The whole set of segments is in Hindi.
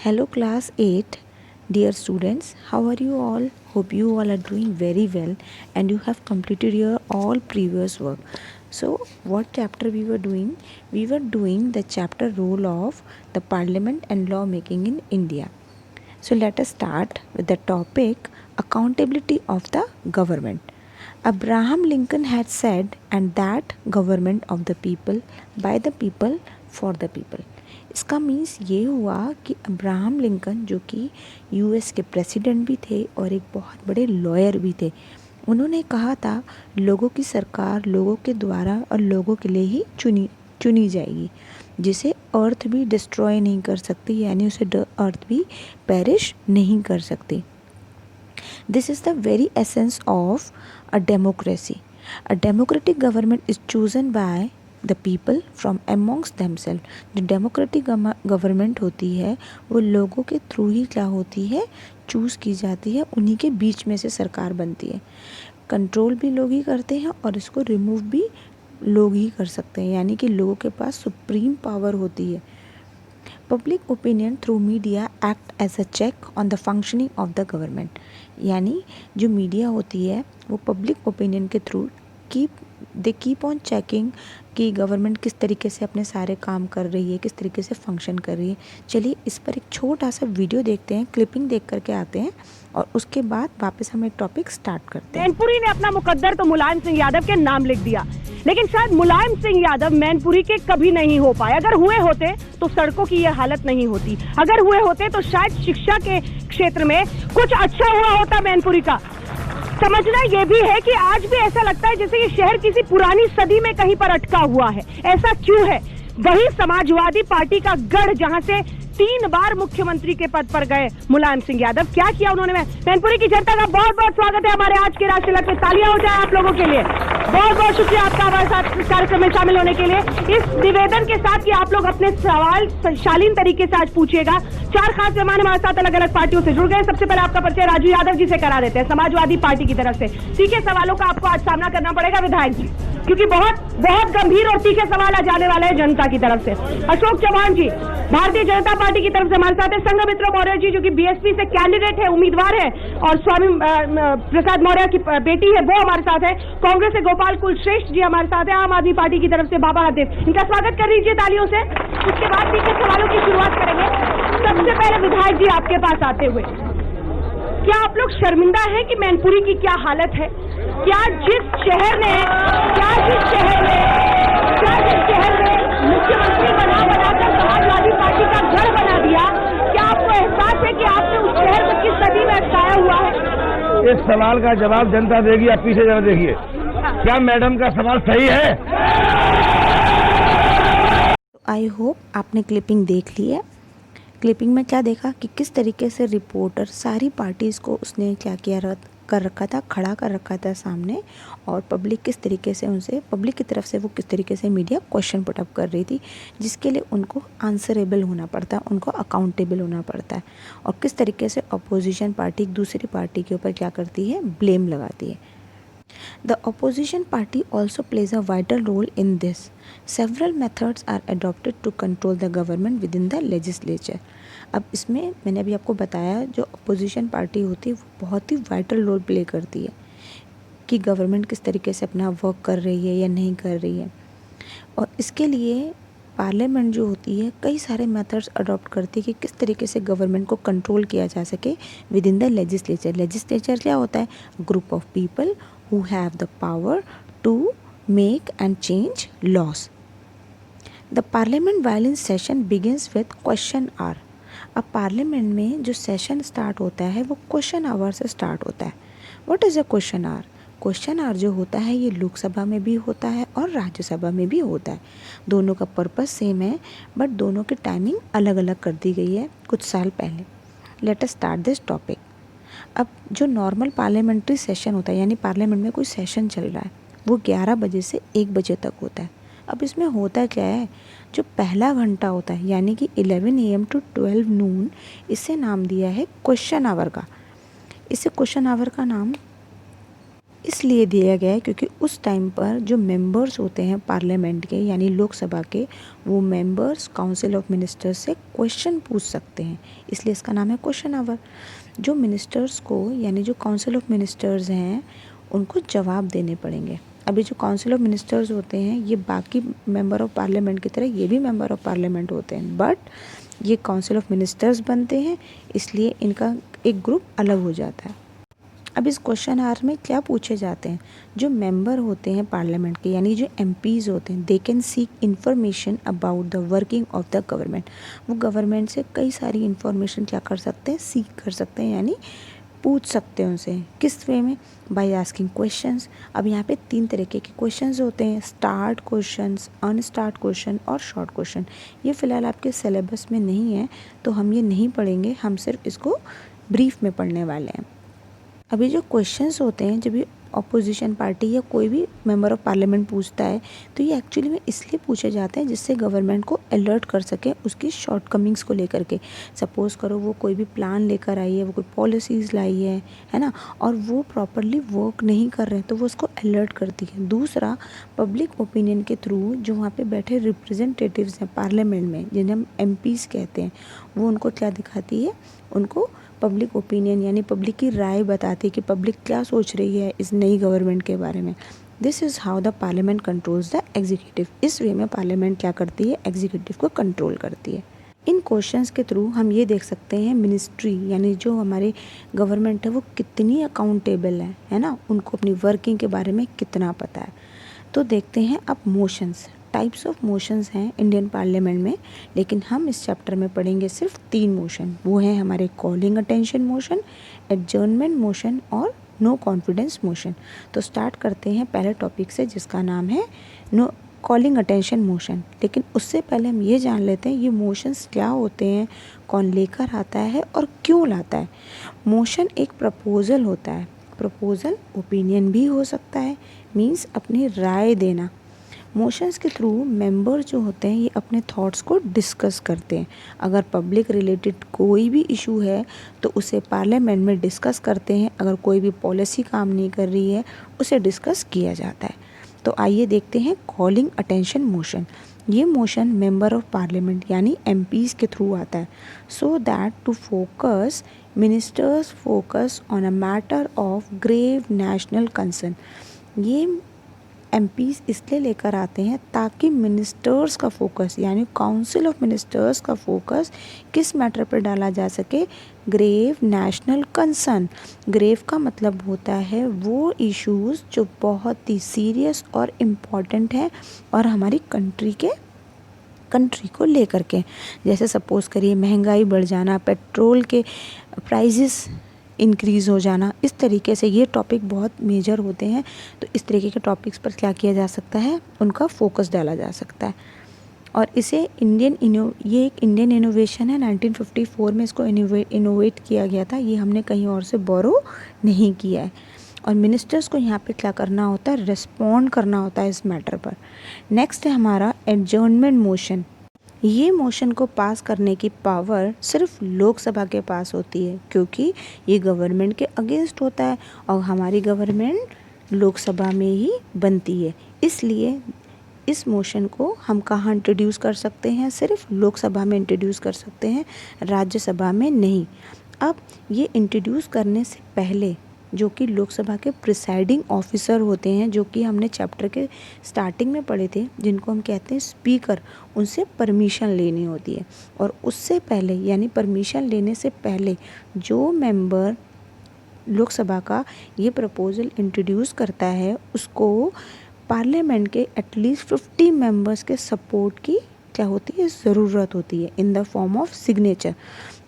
Hello class 8, dear students, how are you all? Hope you all are doing very well and you have completed your all previous work. So what chapter we were doing? We were doing the chapter role of the parliament and lawmaking in India. So let us start with the topic accountability of the government. Abraham Lincoln had said, and that government of the people, by the people, for the people. इसका मीन्स ये हुआ कि अब्राहम लिंकन जो कि यूएस के प्रेसिडेंट भी थे और एक बहुत बड़े लॉयर भी थे, उन्होंने कहा था लोगों की सरकार लोगों के द्वारा और लोगों के लिए ही चुनी जाएगी, जिसे अर्थ भी डिस्ट्रॉय नहीं कर सकती, यानी उसे अर्थ भी पेरिश नहीं कर सकती. This is the very essence of a democracy. A democratic government is chosen by the people from amongst themselves. जो डेमोक्रेटिक गवर्नमेंट होती है वो लोगों के थ्रू ही क्या होती है, चूज़ की जाती है, उन्हीं के बीच में से सरकार बनती है. कंट्रोल भी लोग ही करते हैं और इसको रिमूव भी लोग ही कर सकते हैं, यानी कि लोगों के पास सुप्रीम पावर होती है. Public opinion through media act as a check on the functioning of the government. यानी जो मीडिया होती है वो पब्लिक ओपिनियन के थ्रू कीप ऑन चेकिंग कि गवर्नमेंट किस तरीके से अपने सारे काम कर रही है, किस तरीके से फंक्शन कर रही है. चलिए इस पर एक छोटा सा वीडियो देखते हैं, क्लिपिंग देख करके आते हैं और उसके बाद वापस हम एक टॉपिक स्टार्ट करते हैं. मैनपुरी ने अपना मुकद्दर तो मुलायम सिंह यादव के नाम लिख दिया, लेकिन शायद मुलायम सिंह यादव मैनपुरी के कभी नहीं हो पाए. अगर हुए होते तो सड़कों की यह हालत नहीं होती. अगर हुए होते तो शायद शिक्षा के क्षेत्र में कुछ अच्छा हुआ होता मैनपुरी का. समझना ये भी है कि आज भी ऐसा लगता है जैसे ये शहर किसी पुरानी सदी में कहीं पर अटका हुआ है. ऐसा क्यों है? वही समाजवादी पार्टी का गढ़ जहां से 3 बार मुख्यमंत्री के पद पर गए मुलायम सिंह यादव, क्या किया उन्होंने? मैनपुरी की जनता का बहुत बहुत स्वागत है हमारे आज के राष्ट्रीय लक्ष्य. तालियां हो जाए आप लोगों के लिए. बहुत बहुत शुक्रिया आपका हमारे साथ इस कार्यक्रम में शामिल होने के लिए. इस निवेदन के साथ कि आप लोग अपने सवाल शालीन तरीके से आज पूछिएगा. 4 खास मेहमान हमारे साथ अलग अलग पार्टियों से जुड़ गए. सबसे पहले आपका परिचय राजू यादव जी से करा देते हैं, समाजवादी पार्टी की तरफ से. तीखे सवालों का आपको आज सामना करना पड़ेगा विधायक जी, क्योंकि बहुत बहुत गंभीर और तीखे सवाल आ जाने वाले हैं जनता की तरफ से. अशोक चौहान जी भारतीय जनता पार्टी की तरफ से हमारे साथ है. संघमित्रा मौर्य जी जो कि बीएसपी से कैंडिडेट है, उम्मीदवार है, और स्वामी प्रसाद मौर्य की बेटी है, वो हमारे साथ है. कांग्रेस से गोपाल कुलश्रेष्ठ जी हमारे साथ है. आम आदमी पार्टी की तरफ से बाबा हरदेव, इनका स्वागत कर लीजिए तालियों से. उसके बाद तीखे सवालों की शुरुआत करेंगे. सबसे पहले विधायक जी आपके पास आते हुए, क्या आप लोग शर्मिंदा हैं कि मैनपुरी की क्या हालत है? क्या जिस शहर में मुख्यमंत्री बनाकर समाजवादी पार्टी का घर बना दिया, क्या आपको एहसास है कि आपने उस शहर को किस सदी में अटकाया हुआ है? इस सवाल का जवाब जनता देगी. आप पीछे जरा देखिए, क्या मैडम का सवाल सही है? आई होप आपने क्लिपिंग देख ली है. क्लिपिंग में क्या देखा कि किस तरीके से रिपोर्टर सारी पार्टीज़ को उसने क्या किया कर रखा था, खड़ा कर रखा था सामने, और पब्लिक किस तरीके से उनसे, पब्लिक की तरफ से वो किस तरीके से मीडिया क्वेश्चन पुटअप कर रही थी, जिसके लिए उनको आंसरेबल होना पड़ता है, उनको अकाउंटेबल होना पड़ता है, और किस तरीके से अपोजिशन पार्टी एक दूसरी पार्टी के ऊपर क्या करती है, ब्लेम लगाती है. The opposition party also plays a vital role in this. Several methods are adopted to control the government within the legislature. अब इसमें मैंने अभी आपको बताया जो अपोजिशन पार्टी होती है वो बहुत ही वाइटल रोल प्ले करती है कि गवर्नमेंट किस तरीके से अपना वर्क कर रही है या नहीं कर रही है. और इसके लिए पार्लियामेंट जो होती है कई सारे मेथड्स अडॉप्ट करती है कि किस तरीके से गवर्नमेंट को कंट्रोल किया जा सके with in the legislature. Legislature क्या होता है? Group of people who have the power to make and change laws. The parliament while in session begins with question hour. अब पार्लियामेंट में जो सेशन स्टार्ट होता है वो क्वेश्चन आवर से स्टार्ट होता है. What is a question hour? Question hour जो होता है ये लोकसभा में भी होता है और राज्यसभा में भी होता है. दोनों का पर्पस सेम है बट दोनों की टाइमिंग अलग अलग कर दी गई है कुछ साल पहले. Let us start this topic. अब जो नॉर्मल पार्लियामेंट्री सेशन होता है, यानी पार्लियामेंट में कोई सेशन चल रहा है, वो 11 बजे से 1 बजे तक होता है. अब इसमें होता क्या है, जो पहला घंटा होता है यानी कि 11 AM to 12 noon, इसे नाम दिया है क्वेश्चन आवर का. इसे क्वेश्चन आवर का नाम इसलिए दिया गया है क्योंकि उस टाइम पर जो मेंबर्स होते हैं पार्लियामेंट के यानी लोकसभा के, वो मेंबर्स काउंसिल ऑफ मिनिस्टर्स से क्वेश्चन पूछ सकते हैं, इसलिए इसका नाम है क्वेश्चन आवर। जो मिनिस्टर्स को यानी जो काउंसिल ऑफ मिनिस्टर्स हैं उनको जवाब देने पड़ेंगे। अभी जो काउंसिल ऑफ मिनिस्टर्स होते हैं ये बाकी मेंबर ऑफ पार्लियामेंट की तरह ये भी मेंबर ऑफ पार्लियामेंट होते हैं, बट ये काउंसिल ऑफ मिनिस्टर्स बनते हैं, इसलिए इनका एक ग्रुप अलग हो जाता है। अब इस क्वेश्चन आवर में क्या पूछे जाते हैं, जो मेंबर होते हैं पार्लियामेंट के यानी जो एमपीज़ होते हैं, they can seek information about the working of the government. वो गवर्नमेंट से कई सारी इन्फॉर्मेशन क्या कर सकते हैं, सीख कर सकते हैं, यानी पूछ सकते हैं उनसे। किस वे में, बाय आस्किंग क्वेश्चंस। अब यहाँ पे 3 तरीके के क्वेश्चंस होते हैं, स्टार्ट क्वेश्चंस, अनस्टार्ट क्वेश्चन और शॉर्ट क्वेश्चन। ये फ़िलहाल आपके सिलेबस में नहीं है तो हम ये नहीं पढ़ेंगे, हम सिर्फ इसको ब्रीफ में पढ़ने वाले हैं। अभी जो क्वेश्चंस होते हैं, जब भी अपोजिशन पार्टी या कोई भी मेंबर ऑफ पार्लियामेंट पूछता है तो ये एक्चुअली में इसलिए पूछे जाते हैं जिससे गवर्नमेंट को अलर्ट कर सके उसकी शॉर्टकमिंग्स को लेकर के। सपोज़ करो वो कोई भी प्लान लेकर आई है, वो कोई पॉलिसीज़ लाई है ना, और वो प्रॉपरली वर्क नहीं कर रहे हैं तो वो उसको अलर्ट करती है। दूसरा, पब्लिक ओपिनियन के थ्रू जो वहाँ पे बैठे रिप्रेजेंटेटिव्स हैं पार्लियामेंट में, जिन्हें हम एमपीज़ कहते हैं, वो उनको क्या दिखाती है, उनको पब्लिक ओपिनियन यानी पब्लिक की राय बताती है कि पब्लिक क्या सोच रही है इस नई गवर्नमेंट के बारे में। This is how the parliament controls the executive. इस वे में पार्लियामेंट क्या करती है, एग्जीक्यूटिव को कंट्रोल करती है। इन क्वेश्चंस के थ्रू हम ये देख सकते हैं मिनिस्ट्री यानी जो हमारी गवर्नमेंट है वो कितनी अकाउंटेबल है ना, उनको अपनी वर्किंग के बारे में कितना पता है। तो देखते हैं अब मोशंस, टाइप्स ऑफ मोशंस हैं इंडियन पार्लियामेंट में, लेकिन हम इस चैप्टर में पढ़ेंगे सिर्फ 3 मोशन। वो हैं हमारे calling attention motion, adjournment motion और नो कॉन्फिडेंस मोशन। तो स्टार्ट करते हैं पहले टॉपिक से जिसका नाम है नो कॉलिंग अटेंशन मोशन। लेकिन उससे पहले हम ये जान लेते हैं ये मोशंस क्या होते हैं, कौन लेकर आता है और क्यों लाता है। मोशन एक प्रपोजल होता है, प्रपोजल ओपिनियन भी हो सकता है, मीन्स अपनी राय देना। मोशंस के थ्रू मेंबर जो होते हैं ये अपने थॉट्स को डिस्कस करते हैं। अगर पब्लिक रिलेटेड कोई भी इशू है तो उसे पार्लियामेंट में डिस्कस करते हैं। अगर कोई भी पॉलिसी काम नहीं कर रही है उसे डिस्कस किया जाता है। तो आइए देखते हैं कॉलिंग अटेंशन मोशन। ये मोशन मेंबर ऑफ पार्लियामेंट यानी एमपीज़ के थ्रू आता है, so that to focus ministers focus on a matter of grave national concern. ये एमपीज़ इसलिए लेकर आते हैं ताकि मिनिस्टर्स का फोकस यानी काउंसिल ऑफ मिनिस्टर्स का फोकस किस मैटर पर डाला जा सके, ग्रेव नेशनल कंसर्न। ग्रेव का मतलब होता है वो इश्यूज़ जो बहुत ही सीरियस और इम्पॉर्टेंट है और हमारी कंट्री को लेकर के, जैसे सपोज़ करिए महंगाई बढ़ जाना, पेट्रोल के प्राइजेस इंक्रीज़ हो जाना, इस तरीके से ये टॉपिक बहुत मेजर होते हैं। तो इस तरीके के टॉपिक्स पर क्या किया जा सकता है, उनका फोकस डाला जा सकता है। और इसे ये एक इंडियन इनोवेशन है, 1954 में इसको इनोवेट किया गया था। ये हमने कहीं और से बोरो नहीं किया है। और मिनिस्टर्स को यहाँ पे क्या करना होता है, रिस्पॉन्ड करना होता है इस मैटर पर। नेक्स्ट है हमारा एडजर्नमेंट मोशन। ये मोशन को पास करने की पावर सिर्फ लोकसभा के पास होती है क्योंकि ये गवर्नमेंट के अगेंस्ट होता है और हमारी गवर्नमेंट लोकसभा में ही बनती है। इसलिए इस मोशन को हम कहाँ इंट्रोड्यूस कर सकते हैं, सिर्फ लोकसभा में इंट्रोड्यूस कर सकते हैं, राज्यसभा में नहीं। अब ये इंट्रोड्यूस करने से पहले जो कि लोकसभा के प्रिसाइडिंग ऑफिसर होते हैं, जो कि हमने चैप्टर के स्टार्टिंग में पढ़े थे, जिनको हम कहते हैं स्पीकर, उनसे परमिशन लेनी होती है। और उससे पहले यानी परमिशन लेने से पहले जो मेंबर लोकसभा का ये प्रपोजल इंट्रोड्यूस करता है उसको पार्लियामेंट के एटलीस्ट 50 मेंबर्स के सपोर्ट की क्या होती है, ज़रूरत होती है in the form of signature.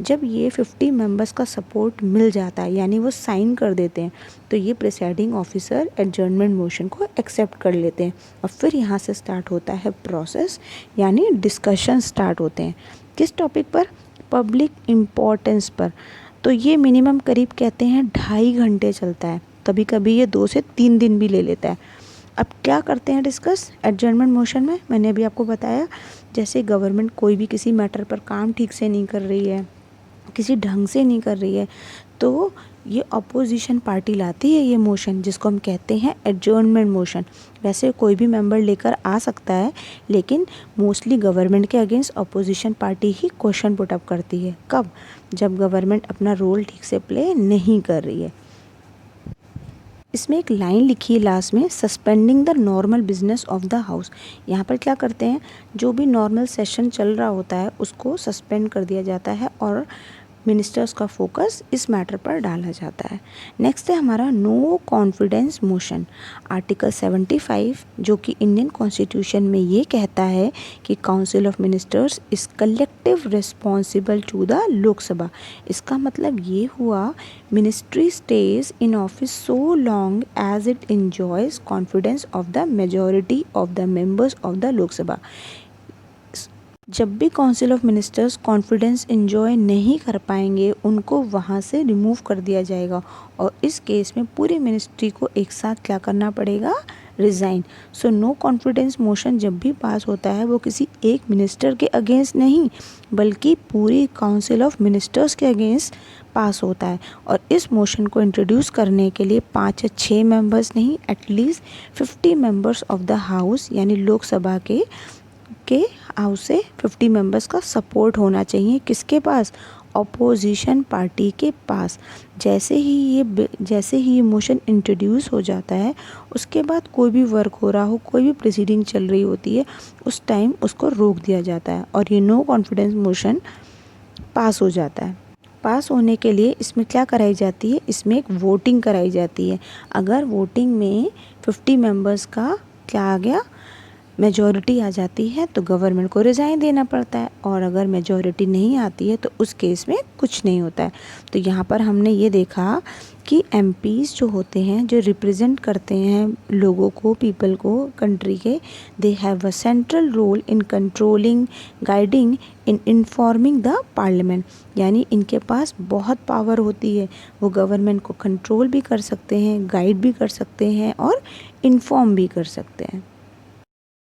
जब ये 50 मेंबर्स का सपोर्ट मिल जाता है यानी वो साइन कर देते हैं तो ये प्रिसाइडिंग ऑफिसर एडजर्नमेंट मोशन को एक्सेप्ट कर लेते हैं। और फिर यहाँ से स्टार्ट होता है प्रोसेस यानी डिस्कशन स्टार्ट होते हैं। किस टॉपिक पर, पब्लिक इम्पोर्टेंस पर। तो ये मिनिमम करीब कहते हैं 2.5 घंटे चलता है, कभी कभी ये 2 से 3 दिन भी ले लेता है। अब क्या करते हैं डिस्कस एडजर्नमेंट मोशन में, मैंने अभी आपको बताया जैसे गवर्नमेंट कोई भी किसी मैटर पर काम ठीक से नहीं कर रही है किसी ढंग से नहीं कर रही है, तो ये अपोजिशन पार्टी लाती है ये मोशन, जिसको हम कहते हैं एडजर्नमेंट मोशन। वैसे कोई भी मेंबर लेकर आ सकता है, लेकिन मोस्टली गवर्नमेंट के अगेंस्ट अपोजिशन पार्टी ही क्वेश्चन पुट अप करती है। कब? जब गवर्नमेंट अपना रोल ठीक से प्ले नहीं कर रही है। इसमें एक लाइन लिखी है लास्ट में, suspending the normal business of the house. यहाँ पर क्या करते हैं, जो भी नॉर्मल सेशन चल रहा होता है उसको सस्पेंड कर दिया जाता है और मिनिस्टर्स का फोकस इस मैटर पर डाला जाता है। नेक्स्ट है हमारा नो कॉन्फिडेंस मोशन। आर्टिकल 75 जो कि इंडियन कॉन्स्टिट्यूशन में ये कहता है कि council of ministers is collective responsible to the Lok Sabha. इसका मतलब ये हुआ, ministry stage in office so long as it enjoys confidence of the majority of the members of the Lok Sabha. जब भी council of ministers confidence enjoy नहीं कर पाएंगे, उनको वहाँ से रिमूव कर दिया जाएगा और इस केस में पूरी मिनिस्ट्री को एक साथ क्या करना पड़ेगा, resign. So no confidence motion जब भी पास होता है वो किसी एक मिनिस्टर के अगेंस्ट नहीं, बल्कि पूरी काउंसिल ऑफ मिनिस्टर्स के अगेंस्ट पास होता है। और इस मोशन को इंट्रोड्यूस करने के लिए 5 या 6 मेंबर्स नहीं, at least 50 members of the house यानी लोकसभा के हाउस से 50 मेंबर्स का सपोर्ट होना चाहिए। किसके पास? अपोजिशन पार्टी के पास। जैसे ही ये मोशन इंट्रोड्यूस हो जाता है, उसके बाद कोई भी वर्क हो रहा हो, कोई भी प्रोसीडिंग चल रही होती है, उस टाइम उसको रोक दिया जाता है और ये नो कॉन्फिडेंस मोशन पास हो जाता है। पास होने के लिए इसमें क्या कराई जाती है, इसमें एक वोटिंग कराई जाती है। अगर वोटिंग में 50 मेंबर्स का क्या आ गया, मेजॉरिटी आ जाती है, तो गवर्नमेंट को रिज़ाइन देना पड़ता है, और अगर मेजॉरिटी नहीं आती है तो उस केस में कुछ नहीं होता है। तो यहाँ पर हमने ये देखा कि एमपीज़ जो होते हैं, जो रिप्रेजेंट करते हैं लोगों को, पीपल को, कंट्री के, they have a central role in controlling, guiding, in informing the parliament. यानी इनके पास बहुत पावर होती है, वो गवर्नमेंट को कंट्रोल भी कर सकते हैं, गाइड भी कर सकते हैं और इन्फॉर्म भी कर सकते हैं।